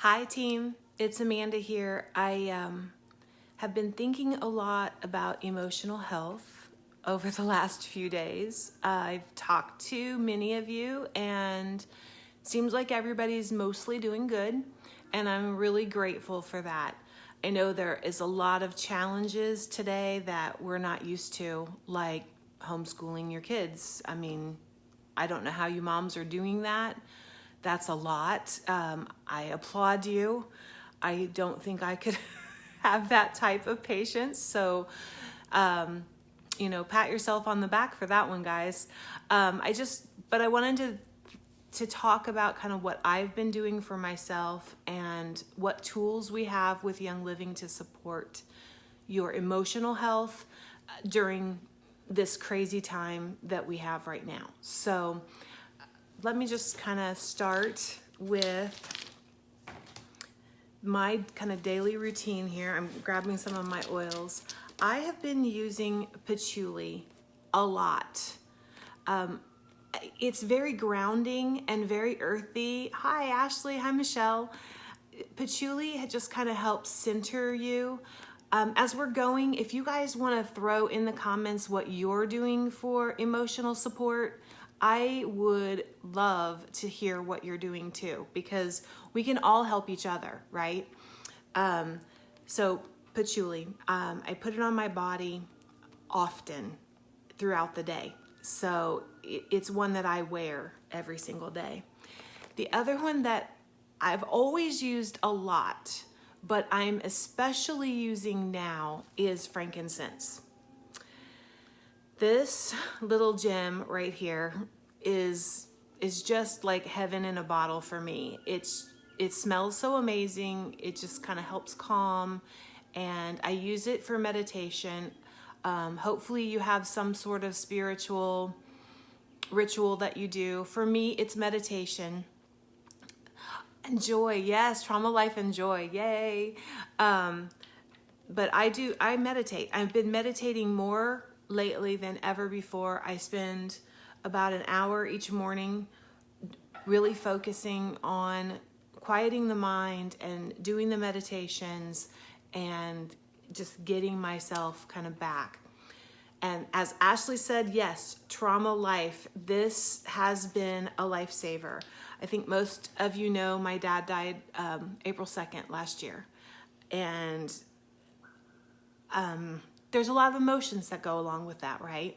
Hi team, it's Amanda here. I have been thinking a lot about emotional health over the last few days. I've talked to many of you and it seems like everybody's mostly doing good, and I'm really grateful for that. I know there is a lot of challenges today that we're not used to, like homeschooling your kids. I don't know how you moms are doing that. That's a lot. I applaud you. I don't think I could have that type of patience. So, pat yourself on the back for that one, guys. But I wanted to talk about kind of what I've been doing for myself and what tools we have with Young Living to support your emotional health during this crazy time that we have right now. So, let me just kind of start with my kind of daily routine here. I'm grabbing some of my oils. I have been using patchouli a lot. It's very grounding and very earthy. Hi, Ashley. Hi, Michelle. Patchouli just kind of helps center you. As we're going, if you guys want to throw in the comments what you're doing for emotional support, I would love to hear what you're doing too, because we can all help each other, right? So patchouli, I put it on my body often throughout the day. So it's one that I wear every single day. The other one that I've always used a lot, but I'm especially using now, is frankincense. This little gem right here is just like heaven in a bottle for me. It smells so amazing. It just kind of helps calm, and I use it for meditation. Hopefully you have some sort of spiritual ritual that you do. For me, it's meditation. And joy, yes, trauma life and joy, yay. But I meditate. I've been meditating more lately than ever before. I spend about an hour each morning really focusing on quieting the mind and doing the meditations and just getting myself kind of back. And as Ashley said, yes, trauma life, this has been a lifesaver. I think most of you know my dad died April 2nd last year. And there's a lot of emotions that go along with that, right?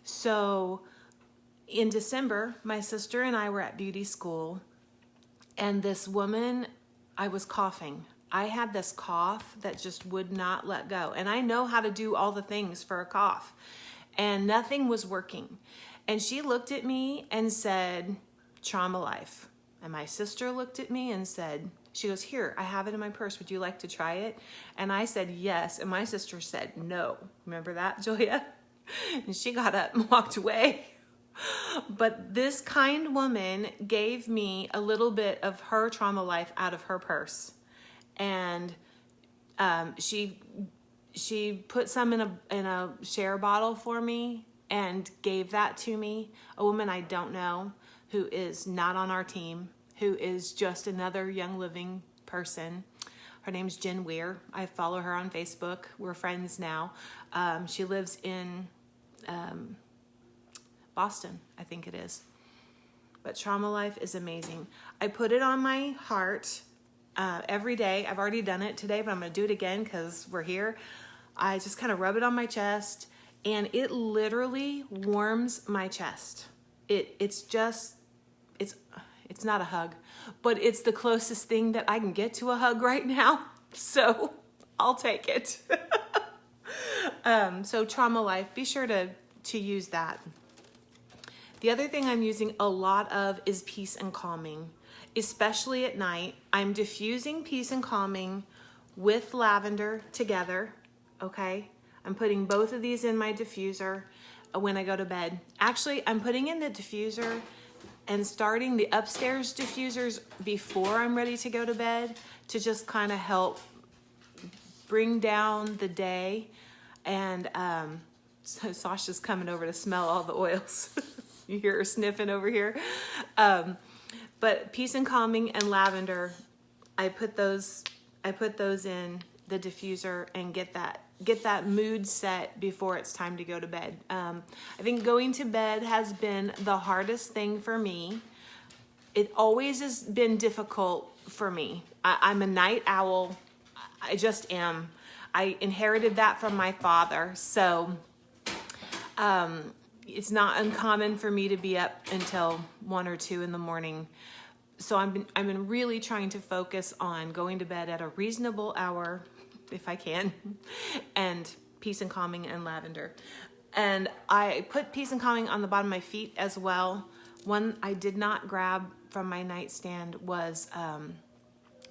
So in December, my sister and I were at beauty school, and this woman, I was coughing. I had this cough that just would not let go. And I know how to do all the things for a cough, and nothing was working. And she looked at me and said, trauma life. And my sister looked at me and said, she goes, here, I have it in my purse. Would you like to try it? And I said, yes. And my sister said, no. Remember that, Julia? And she got up and walked away. But this kind woman gave me a little bit of her trauma life out of her purse. And she put some in a share bottle for me and gave that to me. A woman I don't know, who is not on our team, who is just another Young Living person. Her name's Jen Weir. I follow her on Facebook. We're friends now. She lives in Boston, I think it is. But Trauma Life is amazing. I put it on my heart every day. I've already done it today, but I'm going to do it again because we're here. I just kind of rub it on my chest, and it literally warms my chest. It's not a hug, but it's the closest thing that I can get to a hug right now. So I'll take it. So Trauma Life, be sure to use that. The other thing I'm using a lot of is Peace and Calming, especially at night. I'm diffusing Peace and Calming with lavender together, okay? I'm putting both of these in my diffuser when I go to bed. Actually, I'm putting in the diffuser and starting the upstairs diffusers before I'm ready to go to bed to just kind of help bring down the day. And so Sasha's coming over to smell all the oils. You hear her sniffing over here. But Peace and Calming and lavender I put those in the diffuser and get that mood set before it's time to go to bed. I think going to bed has been the hardest thing for me. It always has been difficult for me. I'm a night owl. I just am. I inherited that from my father. So it's not uncommon for me to be up until 1 or 2 in the morning. So I've been really trying to focus on going to bed at a reasonable hour, if I can, and Peace and Calming and lavender. And I put Peace and Calming on the bottom of my feet as well. One I did not grab from my nightstand was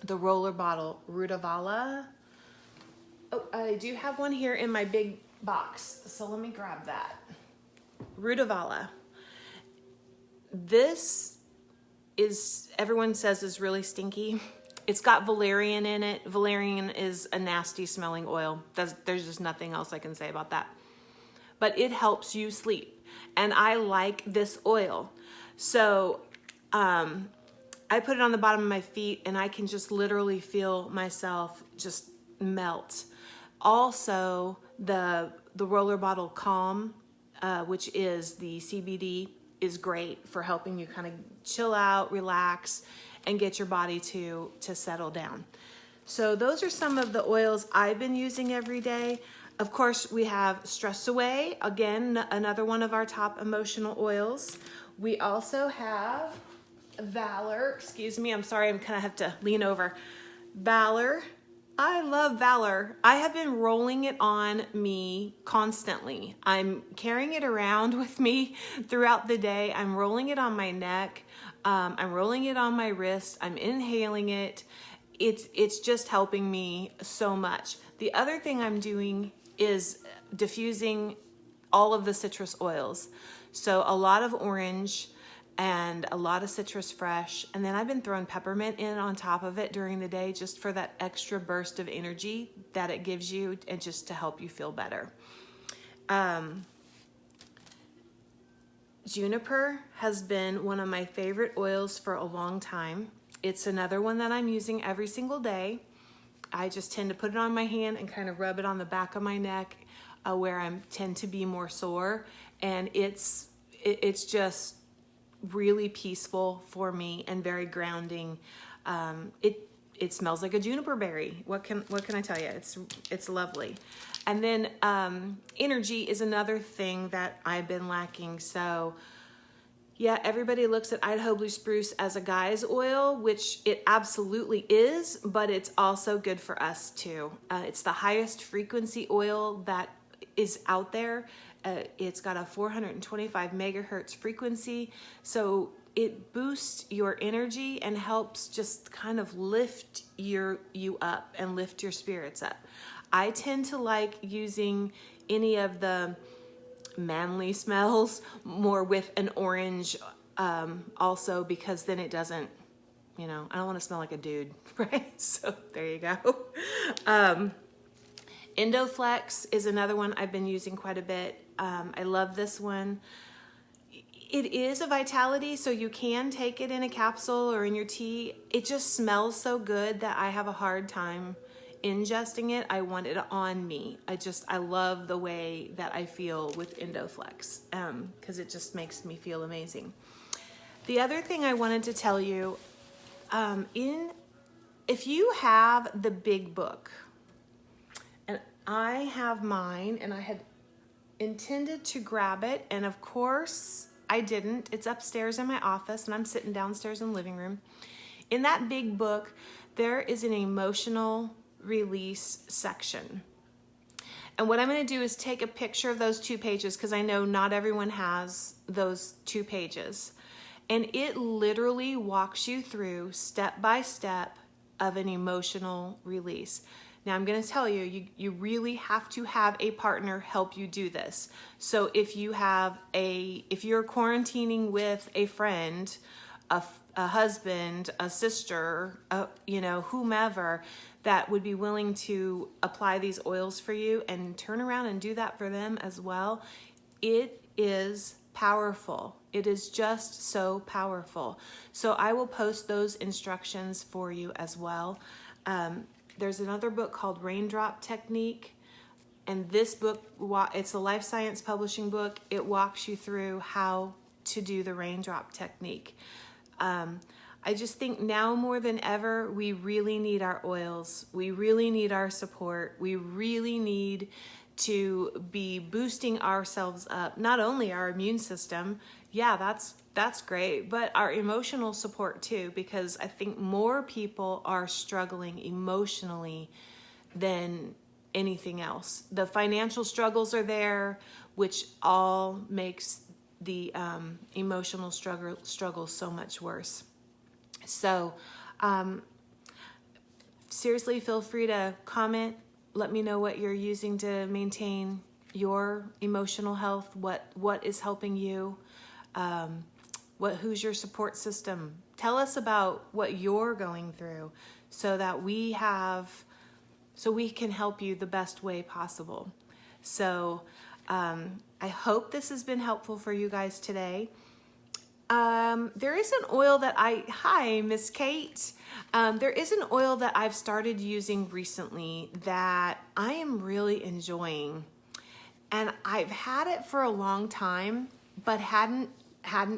the roller bottle Rudavalla. Oh, I do have one here in my big box, so let me grab that. Rudavalla. This is, everyone says, is really stinky. It's got valerian in it. Valerian is a nasty smelling oil. There's just nothing else I can say about that. But it helps you sleep. And I like this oil. So I put it on the bottom of my feet and I can just literally feel myself just melt. Also, the roller bottle Calm, which is the CBD, is great for helping you kind of chill out, relax, and get your body to settle down. So those are some of the oils I've been using every day. Of course, we have Stress Away, again, another one of our top emotional oils. We also have Valor. Excuse me, I'm sorry, I'm kind of have to lean over. Valor. I love Valor. I have been rolling it on me constantly. I'm carrying it around with me throughout the day. I'm rolling it on my neck. I'm rolling it on my wrist. I'm inhaling it. It's just helping me so much. The other thing I'm doing is diffusing all of the citrus oils. So a lot of orange and a lot of citrus fresh. And then I've been throwing peppermint in on top of it during the day just for that extra burst of energy that it gives you and just to help you feel better. Juniper has been one of my favorite oils for a long time. It's another one that I'm using every single day. I just tend to put it on my hand and kind of rub it on the back of my neck where I tend to be more sore. And it's just really peaceful for me and very grounding. It smells like a juniper berry. What can I tell you? It's lovely. And then energy is another thing that I've been lacking. So yeah, everybody looks at Idaho Blue Spruce as a guy's oil, which it absolutely is, but it's also good for us too. It's the highest frequency oil that is out there. It's got a 425 megahertz frequency, so it boosts your energy and helps just kind of lift you up and lift your spirits up. I tend to like using any of the manly smells more with an orange also, because then it doesn't, I don't want to smell like a dude, right? So there you go. Endoflex is another one I've been using quite a bit. I love this one. It is a vitality, so you can take it in a capsule or in your tea. It just smells so good that I have a hard time ingesting it. I want it on me. I love the way that I feel with Endoflex because it just makes me feel amazing. The other thing I wanted to tell you, if you have the big book, and I have mine, and I had intended to grab it, and of course I didn't. It's upstairs in my office, and I'm sitting downstairs in the living room. In that big book, there is an emotional release section. And what I'm going to do is take a picture of those 2 pages, because I know not everyone has those 2 pages. And it literally walks you through step by step of an emotional release. Now I'm going to tell you, you really have to have a partner help you do this. So if you're quarantining with a friend, a husband, a sister, whomever that would be willing to apply these oils for you and turn around and do that for them as well, it is powerful. It is just so powerful. So I will post those instructions for you as well. There's another book called Raindrop Technique. And this book, it's a life science publishing book. It walks you through how to do the raindrop technique. I just think now more than ever, we really need our oils. We really need our support. We really need to be boosting ourselves up, not only our immune system. Yeah, that's great, but our emotional support too, because I think more people are struggling emotionally than anything else. The financial struggles are there, which all makes the emotional struggle so much worse. So seriously, feel free to comment. Let me know what you're using to maintain your emotional health. What is helping you? Who's your support system? Tell us about what you're going through, so that we can help you the best way possible. So I hope this has been helpful for you guys today. There is an oil that hi, Miss Kate. There is an oil that I've started using recently that I am really enjoying. And I've had it for a long time, but hadn't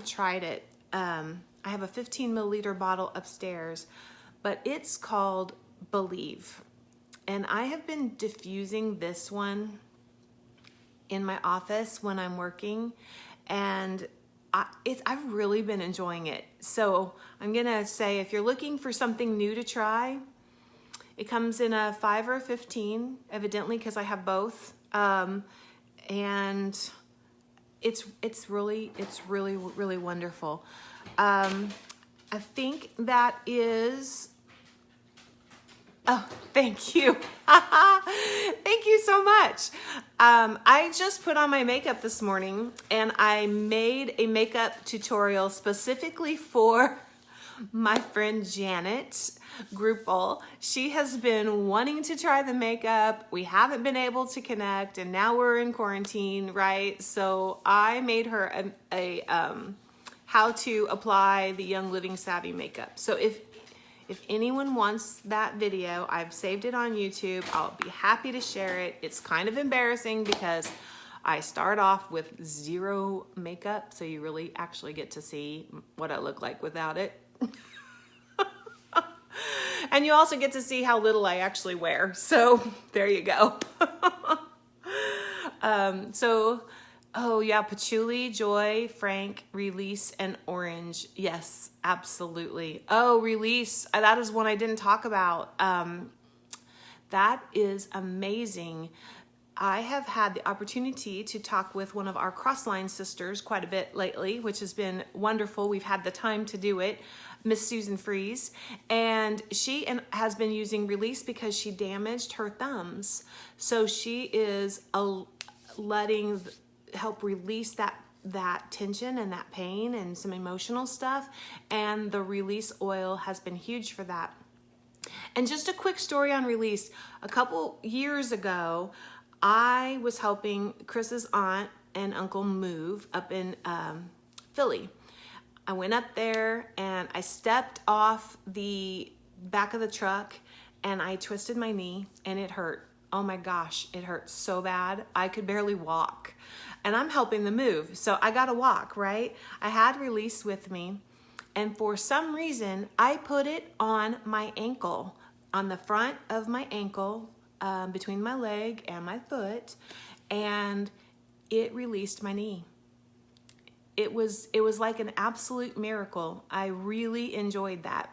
tried it. I have a 15 milliliter bottle upstairs, but it's called Believe. And I have been diffusing this one in my office when I'm working, and I've really been enjoying it. So I'm gonna say, if you're looking for something new to try, it comes in a 5 or a 15, evidently, because I have both. And it's really wonderful. I think that is. Oh, thank you. Thank you so much. I just put on my makeup this morning, and I made a makeup tutorial specifically for my friend Janet Grupel. She has been wanting to try the makeup. We haven't been able to connect, and now we're in quarantine, right? So I made her a how to apply the Young Living Savvy makeup. So if anyone wants that video, I've saved it on YouTube. I'll be happy to share it. It's kind of embarrassing because I start off with zero makeup, so you really actually get to see what I look like without it. And you also get to see how little I actually wear. So there you go. Oh yeah, patchouli, joy, frank, release, and orange. Yes, absolutely. Oh, release. That is one I didn't talk about. That is amazing. I have had the opportunity to talk with one of our Crossline sisters quite a bit lately, which has been wonderful. We've had the time to do it. Miss Susan Fries, and she has been using release because she damaged her thumbs. So she is help release that tension and that pain and some emotional stuff, and the release oil has been huge for that. And just a quick story on release. A couple years ago, I was helping Chris's aunt and uncle move up in Philly. I went up there and I stepped off the back of the truck and I twisted my knee, and it hurt. Oh my gosh, it hurt so bad. I could barely walk. And I'm helping them move, so I gotta walk, right? I had release with me, and for some reason, I put it on my ankle, on the front of my ankle, between my leg and my foot, and it released my knee. It was like an absolute miracle. I really enjoyed that.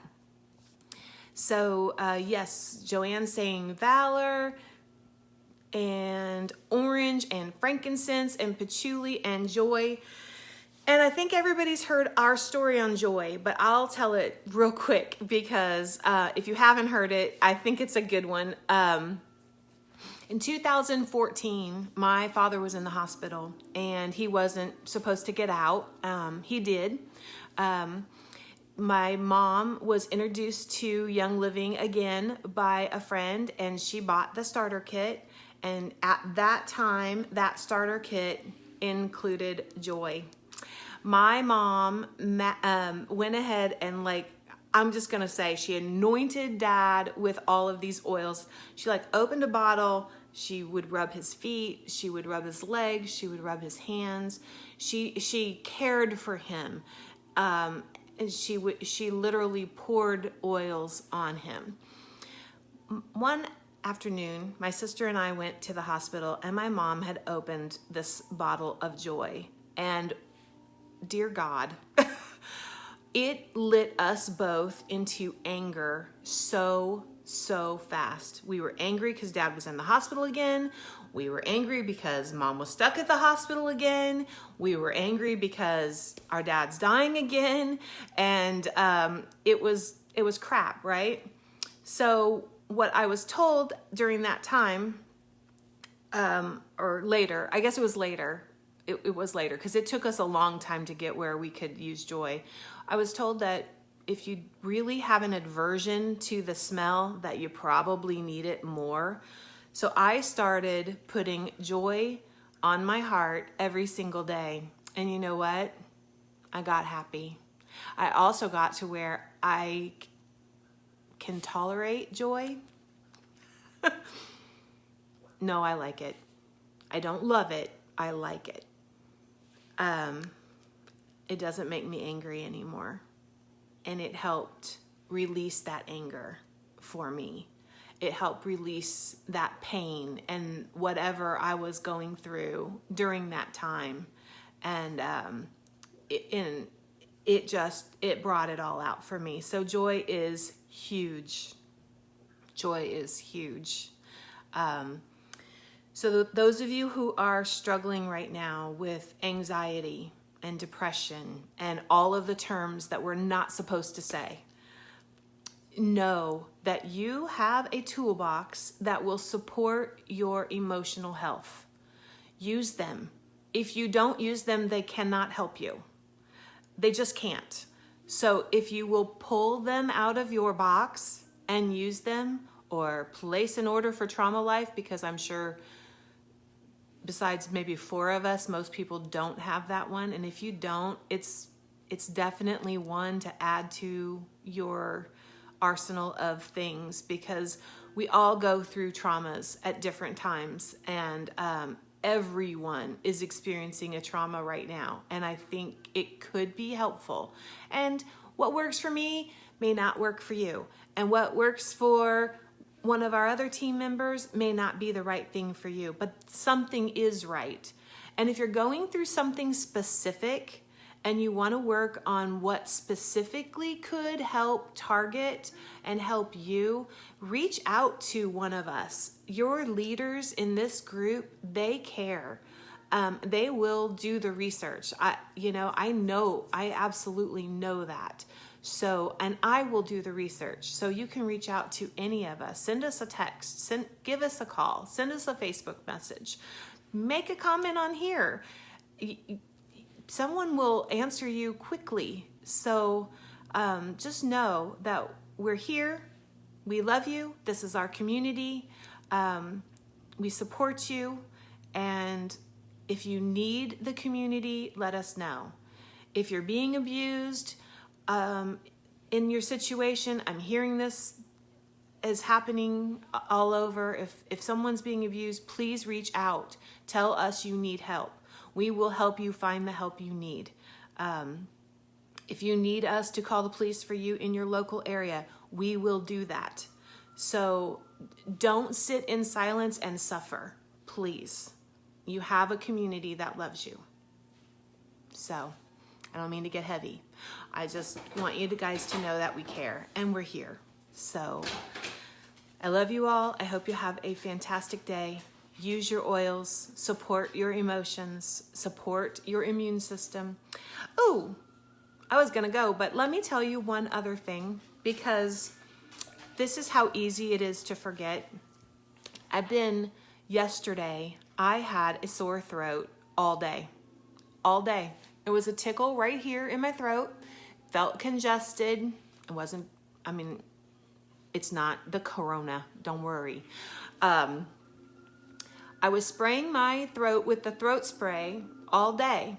So yes, Joanne's saying valor, and orange, and frankincense, and patchouli, and joy. And I think everybody's heard our story on joy, but I'll tell it real quick because if you haven't heard it, I think it's a good one. In 2014, my father was in the hospital, and he wasn't supposed to get out. He did. My mom was introduced to Young Living again by a friend, and she bought the starter kit. And at that time, that starter kit included joy. My mom went ahead and I'm just going to say she anointed Dad with all of these oils. She opened a bottle. She would rub his feet. She would rub his legs. She would rub his hands. She cared for him. And she literally poured oils on him. One afternoon, my sister and I went to the hospital, and my mom had opened this bottle of Joy. And dear God, it lit us both into anger so fast. We were angry because Dad was in the hospital again. We were angry because Mom was stuck at the hospital again. We were angry because our dad's dying again. And it was crap, right? So what I was told during that time, or later, I guess it was later. It was later because it took us a long time to get where we could use Joy. I was told that if you really have an aversion to the smell, that you probably need it more. So I started putting Joy on my heart every single day. And you know what? I got happy. I also got to where I can tolerate Joy. No, I like it. I don't love it. I like it. It doesn't make me angry anymore. And it helped release that anger for me. It helped release that pain and whatever I was going through during that time. And it brought it all out for me. So Joy is huge. Joy is huge. So those of you who are struggling right now with anxiety and depression and all of the terms that we're not supposed to say, know that you have a toolbox that will support your emotional health. Use them. If you don't use them, they cannot help you. They just can't. So if you will pull them out of your box and use them, or place an order for Trauma Life, because I'm sure besides maybe 4 of us, most people don't have that one. And if you don't, it's definitely one to add to your arsenal of things, because we all go through traumas at different times, and everyone is experiencing a trauma right now. And I think it could be helpful. And what works for me may not work for you. And what works for one of our other team members may not be the right thing for you, but something is right. And if you're going through something specific and you want to work on what specifically could help target and help you, reach out to one of us. Your leaders in this group, they care. They will do the research. I absolutely know that. So, and I will do the research. So you can reach out to any of us. Send us a text, give us a call, send us a Facebook message, make a comment on here. Someone will answer you quickly. So just know that we're here. We love you. This is our community. We support you. And if you need the community, let us know. If you're being abused, in your situation, I'm hearing this is happening all over. If someone's being abused, please reach out. Tell us you need help. We will help you find the help you need. If you need us to call the police for you in your local area, we will do that. So don't sit in silence and suffer, please. You have a community that loves you. So I don't mean to get heavy. I just want you guys to know that we care and we're here. So I love you all. I hope you have a fantastic day. Use your oils, support your emotions, support your immune system. Oh, I was gonna go, but let me tell you one other thing, because this is how easy it is to forget. Yesterday, I had a sore throat all day. It was a tickle right here in my throat, felt congested. It's not the corona, don't worry. I was spraying my throat with the throat spray all day.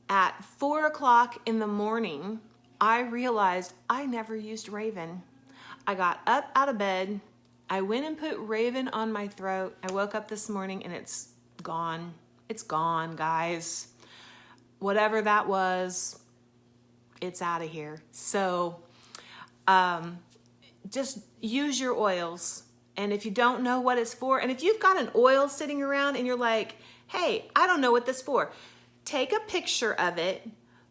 At 4 o'clock in the morning, I realized I never used Raven. I got up out of bed. I went and put Raven on my throat. I woke up this morning and it's gone. It's gone, guys. Whatever that was, it's out of here. So just use your oils. And if you don't know what it's for, and if you've got an oil sitting around and you're like, hey, I don't know what this is for, take a picture of it,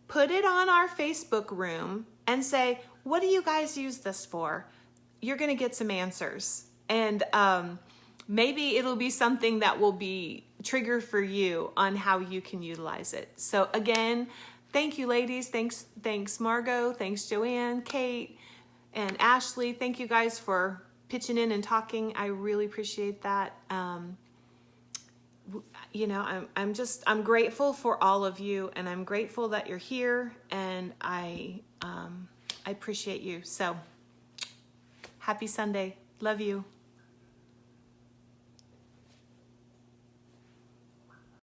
put it on our Facebook room, and say, what do you guys use this for? You're going to get some answers. And maybe it'll be something that will be trigger for you on how you can utilize it. So again, thank you, ladies. Thanks, Margot. Thanks, Joanne, Kate, and Ashley. Thank you guys for pitching in and talking. I really appreciate that. You know, I'm grateful for all of you, and I'm grateful that you're here, and I appreciate you. So happy Sunday. Love you.